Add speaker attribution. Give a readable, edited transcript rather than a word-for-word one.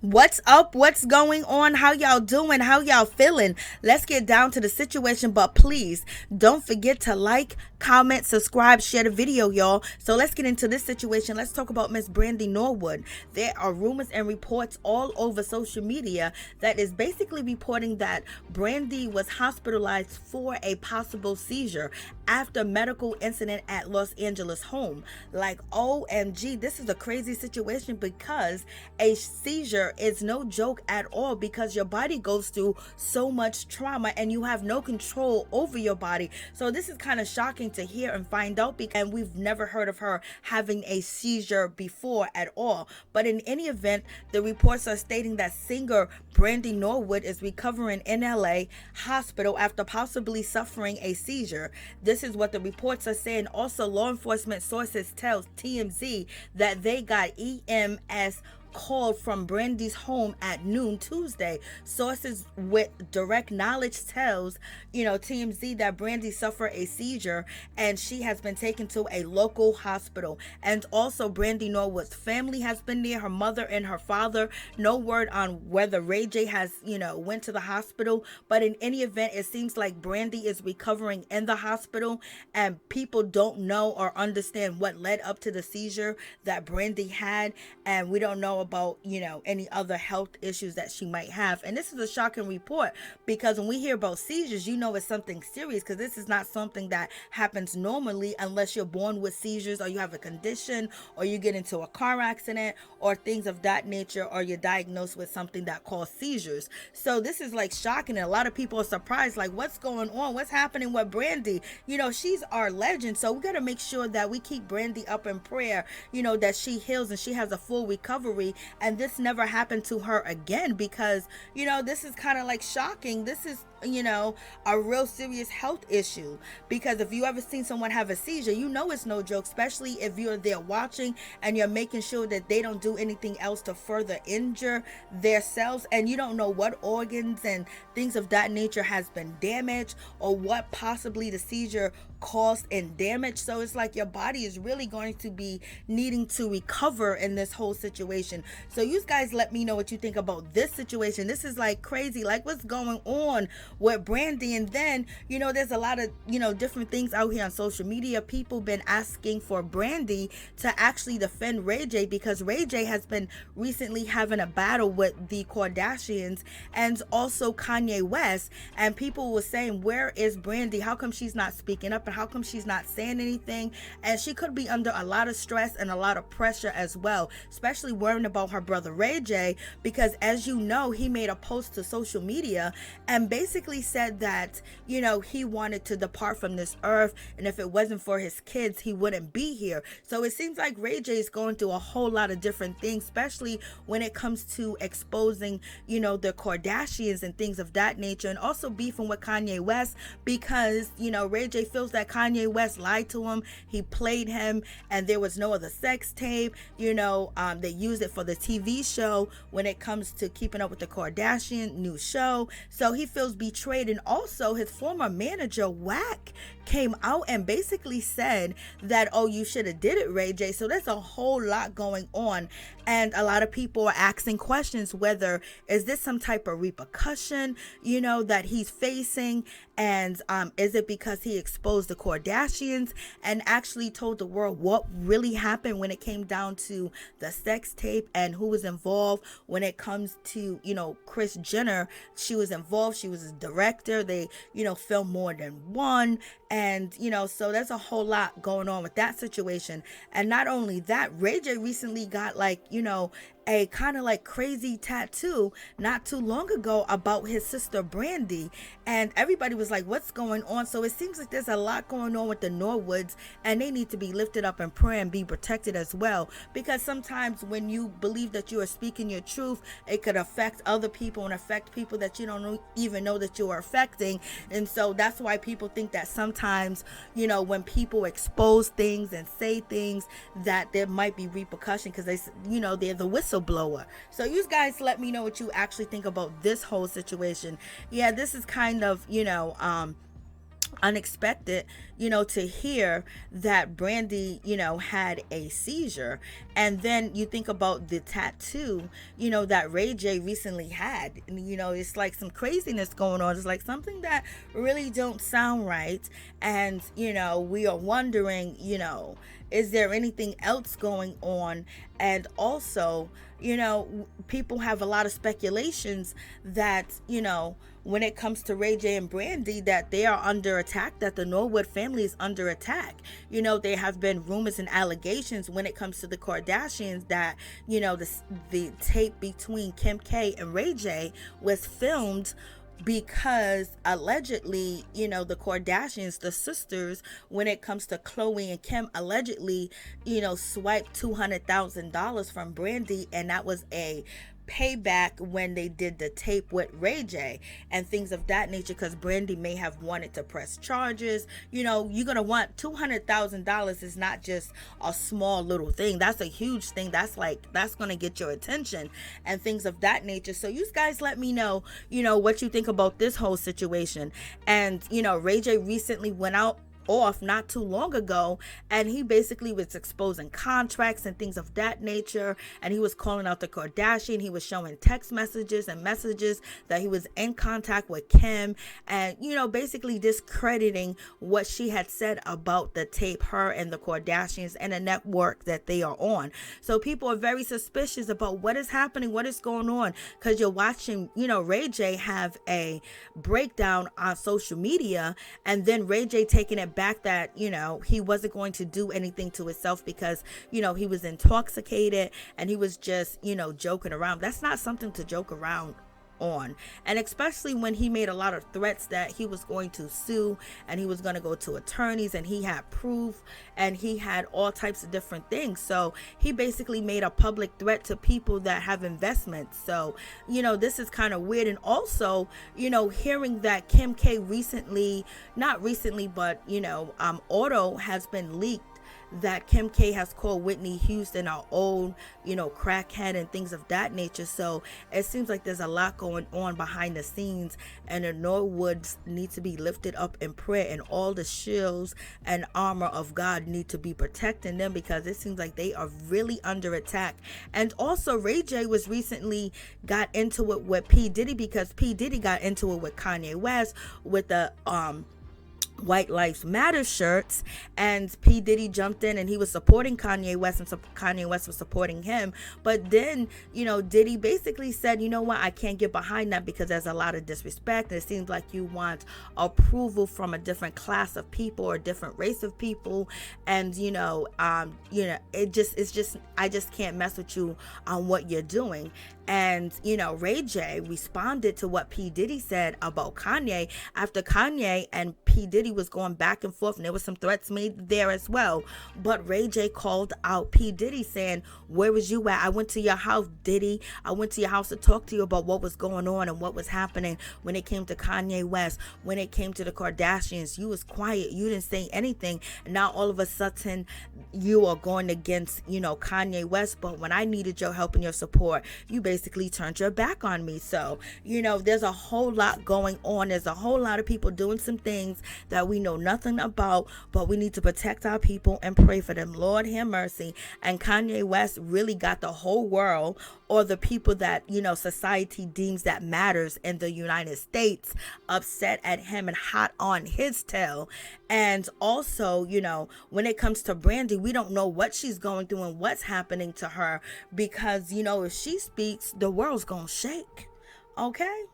Speaker 1: What's up? What's going on? How y'all doing? How y'all feeling? Let's get down to the situation, but please don't forget to like, comment, subscribe, share the video, y'all. So let's get into this situation. Let's talk about Miss Brandy Norwood. There are rumors and reports all over social media that is basically reporting that Brandy was hospitalized for a possible seizure after medical incident at Los Angeles home. Like, OMG, this is a crazy situation because a seizure is no joke at all, because your body goes through so much trauma and you have no control over your body. So this is kind of shocking to hear and find out, because we've never heard of her having a seizure before at all. But in any event, the reports are stating that singer Brandy Norwood is recovering in LA hospital after possibly suffering a seizure. This is what the reports are saying. Also, law enforcement sources tell TMZ that they got EMS called from Brandy's home at noon Tuesday. Sources with direct knowledge tells TMZ that Brandy suffered a seizure and she has been taken to a local hospital. And also, Brandy Norwood's family has been there, her mother and her father. No word on whether Ray J has went to the hospital, but in any event, it seems like Brandy is recovering in the hospital, and people don't know or understand what led up to the seizure that Brandy had, and we don't know about any other health issues that she might have. And this is a shocking report, because when we hear about seizures, it's something serious, because this is not something that happens normally unless you're born with seizures, or you have a condition, or you get into a car accident, or things of that nature, or you're diagnosed with something that calls seizures. So this is like shocking, and a lot of people are surprised, like, what's going on, what's happening with Brandy? She's our legend, so we got to make sure that we keep Brandy up in prayer, that she heals and she has a full recovery, and this never happened to her again, because this is kind of like shocking. This is a real serious health issue, because if you ever seen someone have a seizure, it's no joke, especially if you're there watching and you're making sure that they don't do anything else to further injure themselves, and you don't know what organs and things of that nature has been damaged, or what possibly the seizure caused and damage. So it's like your body is really going to be needing to recover in this whole situation. So you guys let me know what you think about this situation. This is like crazy, like what's going on with Brandy. And then there's a lot of different things out here on social media. People been asking for Brandy to actually defend Ray J, because Ray J has been recently having a battle with the Kardashians and also Kanye West, and people were saying, where is Brandy? How come she's not speaking up, and how come she's not saying anything? And she could be under a lot of stress and a lot of pressure as well, especially worrying about her brother Ray J, because as he made a post to social media and basically said that he wanted to depart from this earth, and if it wasn't for his kids, he wouldn't be here. So it seems like Ray J is going through a whole lot of different things, especially when it comes to exposing the Kardashians and things of that nature, and also beefing with Kanye West, because Ray J feels that Kanye West lied to him. He played him, and there was no other sex tape. They used it for the TV show when it comes to Keeping Up with the Kardashian new show. So he feels betrayed. And also, his former manager Wack came out and basically said that, oh, you should have did it, Ray J. So there's a whole lot going on, and a lot of people are asking questions, whether is this some type of repercussion that he's facing, and is it because he exposed the Kardashians and actually told the world what really happened when it came down to the sex tape, and who was involved when it comes to Kris Jenner? She was involved, she was a director, they filmed more than one, and so there's a whole lot going on with that situation. And not only that, Ray J recently got a kind of like crazy tattoo not too long ago about his sister Brandy, and everybody was like, what's going on? So it seems like there's a lot going on with the Norwoods, and they need to be lifted up in prayer and be protected as well, because sometimes when you believe that you are speaking your truth, it could affect other people and affect people that you don't even know that you are affecting. And so that's why people think that sometimes when people expose things and say things, that there might be repercussion, because they're the whistleblower. So you guys let me know what you actually think about this whole situation. Yeah, this is kind of unexpected, to hear that Brandy, had a seizure. And then you think about the tattoo, that Ray J recently had. And, it's like some craziness going on. It's like something that really don't sound right. And, we are wondering, is there anything else going on? And also, people have a lot of speculations that, when it comes to Ray J and Brandy, that they are under attack, that the Norwood family is under attack. There have been rumors and allegations when it comes to the Kardashians that, the tape between Kim K and Ray J was filmed because allegedly, the Kardashians, the sisters, when it comes to Khloe and Kim, allegedly, swiped $200,000 from Brandy, and that was a payback when they did the tape with Ray J and things of that nature, because Brandy may have wanted to press charges. You're gonna want $200,000 is not just a small little thing. That's a huge thing. That's gonna get your attention and things of that nature. So you guys let me know, what you think about this whole situation. And Ray J recently went out off not too long ago, and he basically was exposing contracts and things of that nature, and he was calling out the Kardashian. He was showing text messages and messages that he was in contact with Kim, and basically discrediting what she had said about the tape, her and the Kardashians and the network that they are on. So people are very suspicious about what is happening, what is going on, because you're watching Ray J have a breakdown on social media, and then Ray J taking it back that he wasn't going to do anything to himself because he was intoxicated and he was just joking around. That's not something to joke around on, and especially when he made a lot of threats that he was going to sue and he was going to go to attorneys, and he had proof and he had all types of different things. So he basically made a public threat to people that have investments. So this is kind of weird. And also hearing that Kim K not recently but auto has been leaked that Kim K has called Whitney Houston our own, crackhead and things of that nature. So it seems like there's a lot going on behind the scenes, and the Norwoods need to be lifted up in prayer, and all the shields and armor of God need to be protecting them, because it seems like they are really under attack. And also Ray J was recently got into it with P. Diddy, because P. Diddy got into it with Kanye West with the White Lives Matter shirts, and P. Diddy jumped in and he was supporting Kanye West, and Kanye West was supporting him. But then Diddy basically said, what, I can't get behind that because there's a lot of disrespect, and it seems like you want approval from a different class of people or a different race of people, and it's just I just can't mess with you on what you're doing. And Ray J responded to what P. Diddy said about Kanye after Kanye and P. Diddy was going back and forth, and there was some threats made there as well. But Ray J called out P. Diddy saying, where was you at? I went to your house, Diddy. I went to your house to talk to you about what was going on and what was happening when it came to Kanye West, when it came to the Kardashians. You was quiet. You didn't say anything. And now all of a sudden you are going against, Kanye West. But when I needed your help and your support, you basically turned your back on me. So, there's a whole lot going on. There's a whole lot of people doing some things that we know nothing about, but we need to protect our people and pray for them. Lord have mercy. And Kanye West really got the whole world, or the people that society deems that matters in the United States, upset at him and hot on his tail. And also when it comes to Brandy, we don't know what she's going through and what's happening to her, because if she speaks, the world's gonna shake. Okay.